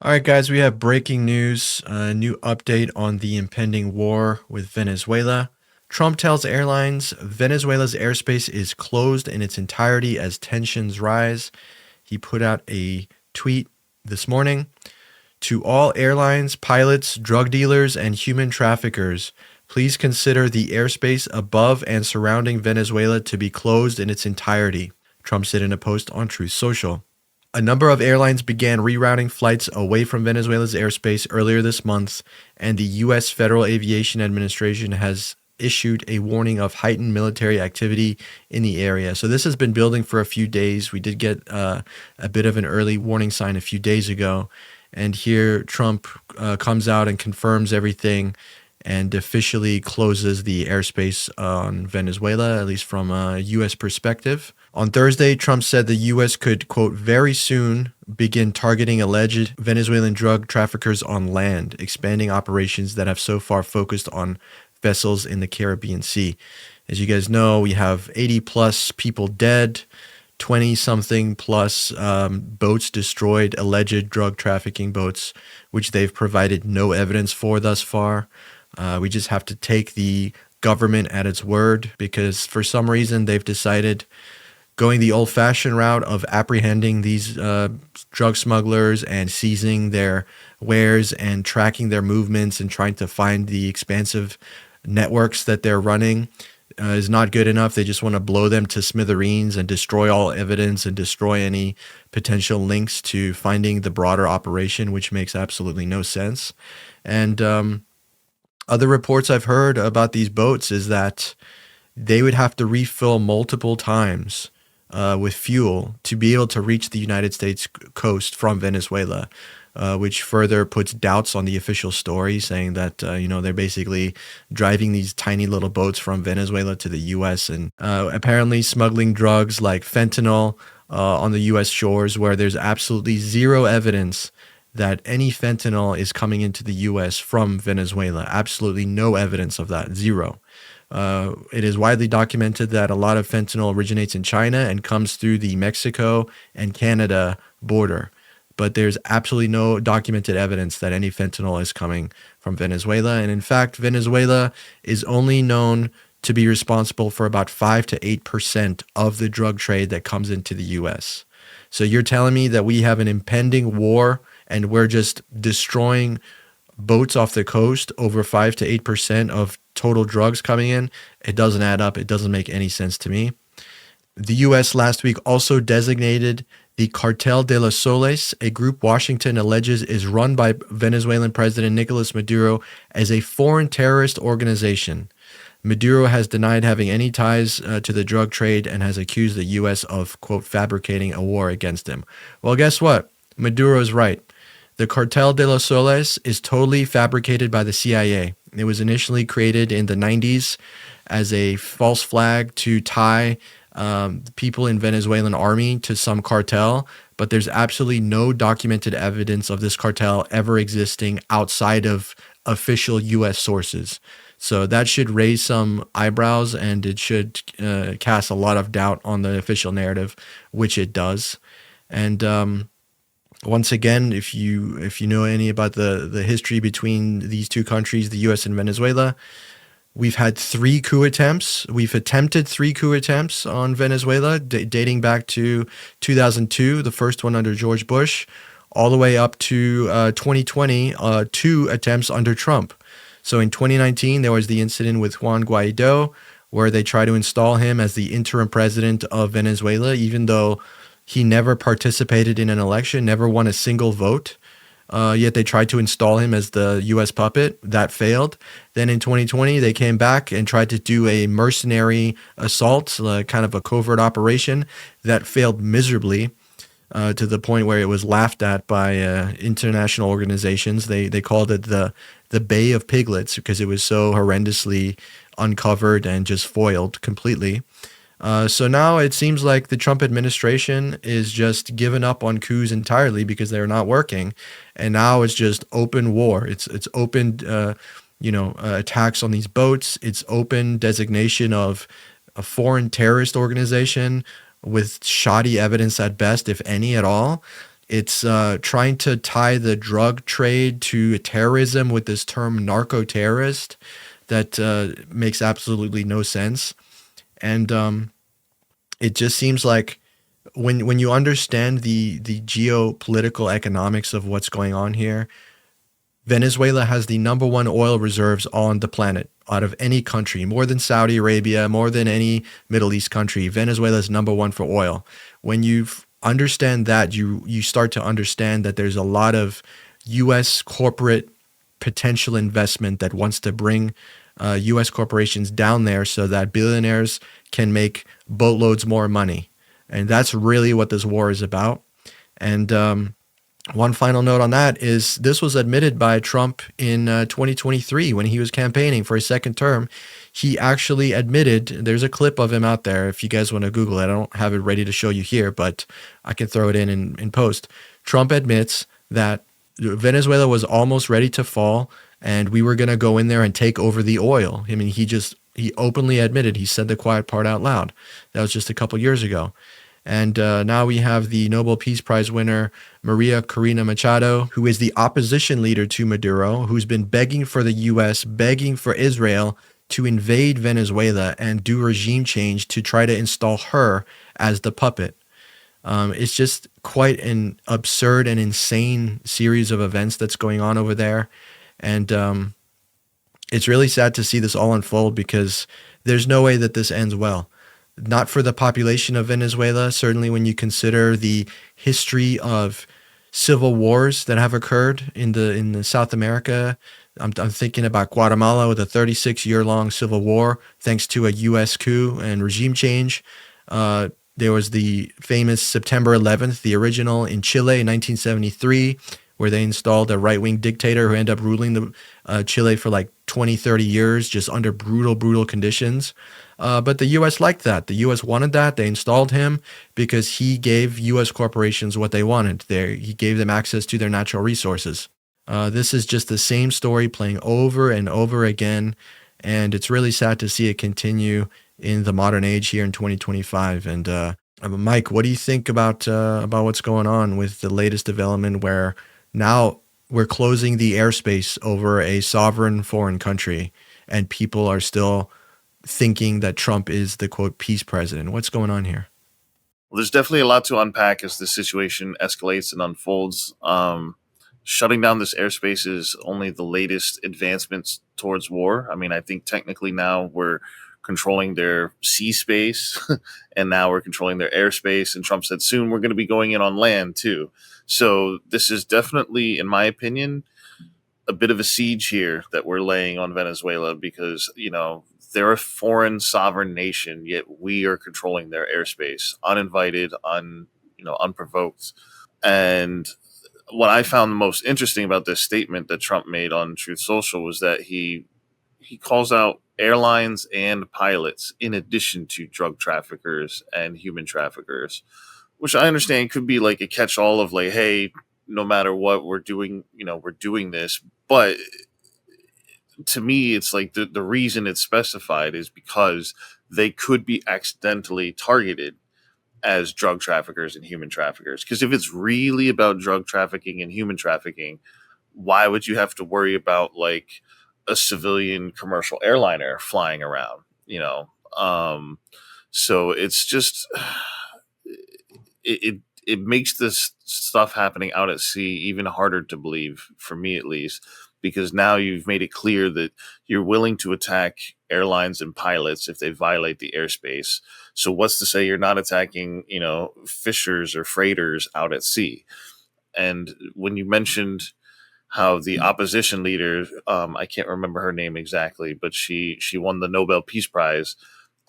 All right, guys, we have breaking news, a new update on the impending war with Venezuela. Trump tells airlines Venezuela's airspace is closed in its entirety as tensions rise. He put out a tweet this morning to all airlines, pilots, drug dealers, and human traffickers. Please consider the airspace above and surrounding Venezuela to be closed in its entirety, Trump said in a post on Truth Social. A number of airlines began rerouting flights away from Venezuela's airspace earlier this month, and the U.S. Federal Aviation Administration has issued a warning of heightened military activity in the area. So this has been building for a few days. We did get a bit of an early warning sign a few days ago, and here Trump comes out and confirms everything and officially closes the airspace on Venezuela, at least from a U.S. perspective. On Thursday, Trump said the U.S. could, quote, very soon begin targeting alleged Venezuelan drug traffickers on land, expanding operations that have so far focused on vessels in the Caribbean Sea. As you guys know, we have 80 plus people dead, 20 something plus boats destroyed, alleged drug trafficking boats, which they've provided no evidence for thus far. We just have to take the government at its word because for some reason they've decided going the old-fashioned route of apprehending these drug smugglers and seizing their wares and tracking their movements and trying to find the expansive networks that they're running is not good enough. They just want to blow them to smithereens and destroy all evidence and destroy any potential links to finding the broader operation, which makes absolutely no sense. And other reports I've heard about these boats is that they would have to refill multiple times with fuel to be able to reach the United States coast from Venezuela, which further puts doubts on the official story, saying that they're basically driving these tiny little boats from Venezuela to the U.S. and apparently smuggling drugs like fentanyl on the U.S. shores, where there's absolutely zero evidence that any fentanyl is coming into the U.S. from Venezuela. Absolutely no evidence of that. Zero. It is widely documented that a lot of fentanyl originates in China and comes through the Mexico and Canada border. But there's absolutely no documented evidence that any fentanyl is coming from Venezuela. And in fact, Venezuela is only known to be responsible for about 5 to 8% of the drug trade that comes into the U.S. So you're telling me that we have an impending war and we're just destroying boats off the coast over 5 to 8% of total drugs coming in? It doesn't add up. It doesn't make any sense to me. The U.S. last week also designated the Cartel de los Soles, a group Washington alleges is run by Venezuelan President Nicolas Maduro, as a foreign terrorist organization. Maduro has denied having any ties to the drug trade and has accused the U.S. of, quote, fabricating a war against him. Well, guess what? Maduro's right. The Cartel de los Soles is totally fabricated by the CIA. It was initially created in the 90s as a false flag to tie people in Venezuelan army to some cartel, but there's absolutely no documented evidence of this cartel ever existing outside of official U.S. sources. So that should raise some eyebrows, and it should cast a lot of doubt on the official narrative, which it does. And once again, if you know any about the history between these two countries, the U.S. and Venezuela, we've had 3 coup attempts. We've attempted 3 coup attempts on Venezuela, dating back to 2002, the first one under George Bush, all the way up to 2020, 2 attempts under Trump. So in 2019, there was the incident with Juan Guaido, where they tried to install him as the interim president of Venezuela, even though he never participated in an election, never won a single vote. Yet they tried to install him as the U.S. puppet. That failed. Then in 2020, they came back and tried to do a mercenary assault, kind of a covert operation that failed miserably, to the point where it was laughed at by international organizations. They called it the Bay of Piglets because it was so horrendously uncovered and just foiled completely. So now it seems like the Trump administration is just giving up on coups entirely because they're not working, and now it's just open war. It's open, attacks on these boats. It's open designation of a foreign terrorist organization with shoddy evidence at best, if any at all. It's trying to tie the drug trade to terrorism with this term narco terrorist that makes absolutely no sense. And it just seems like when you understand the geopolitical economics of what's going on here, Venezuela has the number one oil reserves on the planet out of any country, more than Saudi Arabia, more than any Middle East country. Venezuela is number one for oil. When you understand that, you start to understand that there's a lot of U.S. corporate potential investment that wants to bring U.S. corporations down there so that billionaires can make boatloads more money. And that's really what this war is about. And one final note on that is this was admitted by Trump in 2023 when he was campaigning for his second term. He actually admitted, there's a clip of him out there if you guys want to Google it. I don't have it ready to show you here, but I can throw it in post. Trump admits that Venezuela was almost ready to fall and we were going to go in there and take over the oil. I mean, he openly admitted, he said the quiet part out loud. That was just a couple years ago. And now we have the Nobel Peace Prize winner, Maria Corina Machado, who is the opposition leader to Maduro, who's been begging for the U.S., begging for Israel to invade Venezuela and do regime change to try to install her as the puppet. It's just quite an absurd and insane series of events that's going on over there. And it's really sad to see this all unfold because there's no way that this ends well. Not for the population of Venezuela, certainly when you consider the history of civil wars that have occurred in the South America. I'm thinking about Guatemala with a 36-year-long civil war, thanks to a U.S. coup and regime change. There was the famous September 11th, the original in Chile in 1973, where they installed a right-wing dictator who ended up ruling Chile for like 20, 30 years, just under brutal conditions. But the U.S. liked that. The U.S. wanted that. They installed him because he gave U.S. corporations what they wanted. He gave them access to their natural resources. This is just the same story playing over and over again, and it's really sad to see it continue in the modern age here in 2025. And Mike, what do you think about what's going on with the latest development where now we're closing the airspace over a sovereign foreign country and people are still thinking that Trump is the quote peace president? What's going on here? Well, there's definitely a lot to unpack as the situation escalates and unfolds. Shutting down this airspace is only the latest advancements towards war. I mean, I think technically now we're controlling their sea space and now we're controlling their airspace. And Trump said soon we're going to be going in on land too. So this is definitely, in my opinion, a bit of a siege here that we're laying on Venezuela because, they're a foreign sovereign nation, yet we are controlling their airspace, uninvited, unprovoked. And what I found the most interesting about this statement that Trump made on Truth Social was that he calls out airlines and pilots in addition to drug traffickers and human traffickers, which I understand could be like a catch-all of like, hey, no matter what we're doing, we're doing this. But to me, it's like the reason it's specified is because they could be accidentally targeted as drug traffickers and human traffickers. Because if it's really about drug trafficking and human trafficking, why would you have to worry about like a civilian commercial airliner flying around? So it's just it makes this stuff happening out at sea even harder to believe, for me at least, because now you've made it clear that you're willing to attack airlines and pilots if they violate the airspace. So what's to say you're not attacking, fishers or freighters out at sea? And when you mentioned how the opposition leader, I can't remember her name exactly, but she won the Nobel Peace Prize,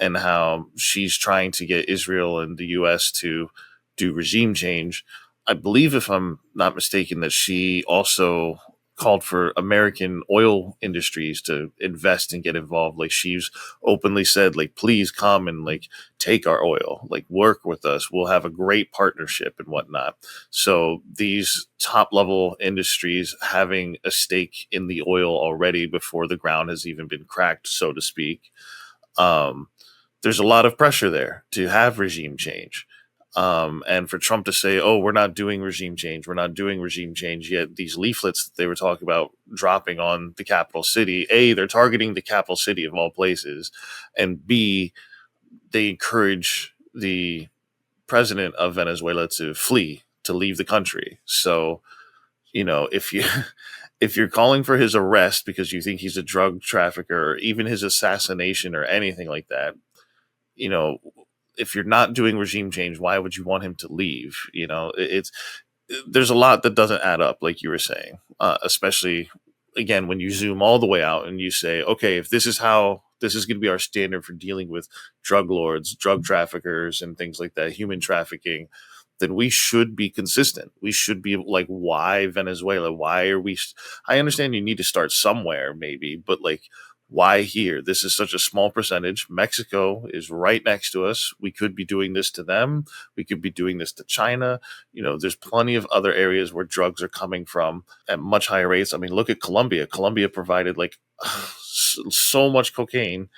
and how she's trying to get Israel and the U.S. to do regime change. I believe, if I'm not mistaken, that she also called for American oil industries to invest and get involved. Like, she's openly said, like, please come and like take our oil, like work with us. We'll have a great partnership and whatnot. So these top level industries having a stake in the oil already before the ground has even been cracked, so to speak. There's a lot of pressure there to have regime change. And for Trump to say, "Oh, we're not doing regime change. We're not doing regime change," yet these leaflets that they were talking about dropping on the capital city, A, they're targeting the capital city of all places, and B, they encourage the president of Venezuela to flee, to leave the country. So, if you if you're calling for his arrest because you think he's a drug trafficker, or even his assassination or anything like that, you know, if you're not doing regime change, why would you want him to leave? It's there's a lot that doesn't add up, like you were saying, especially again when you zoom all the way out and you say, okay, if this is going to be our standard for dealing with drug lords, drug traffickers, and things like that, human trafficking, then we should be consistent. We should be like, why Venezuela? Why are we? I understand you need to start somewhere, maybe, but like, why here? This is such a small percentage. Mexico is right next to us. We could be doing this to them. We could be doing this to China. There's plenty of other areas where drugs are coming from at much higher rates. I mean, look at Colombia. Colombia provided like so much cocaine,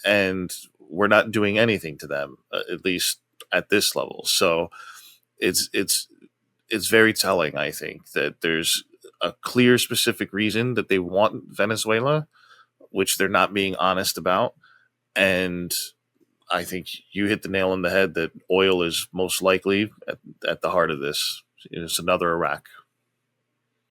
and we're not doing anything to them, at least at this level. So it's very telling, I think, that there's a clear, specific reason that they want Venezuela, which they're not being honest about. And I think you hit the nail on the head that oil is most likely at the heart of this. It's another Iraq.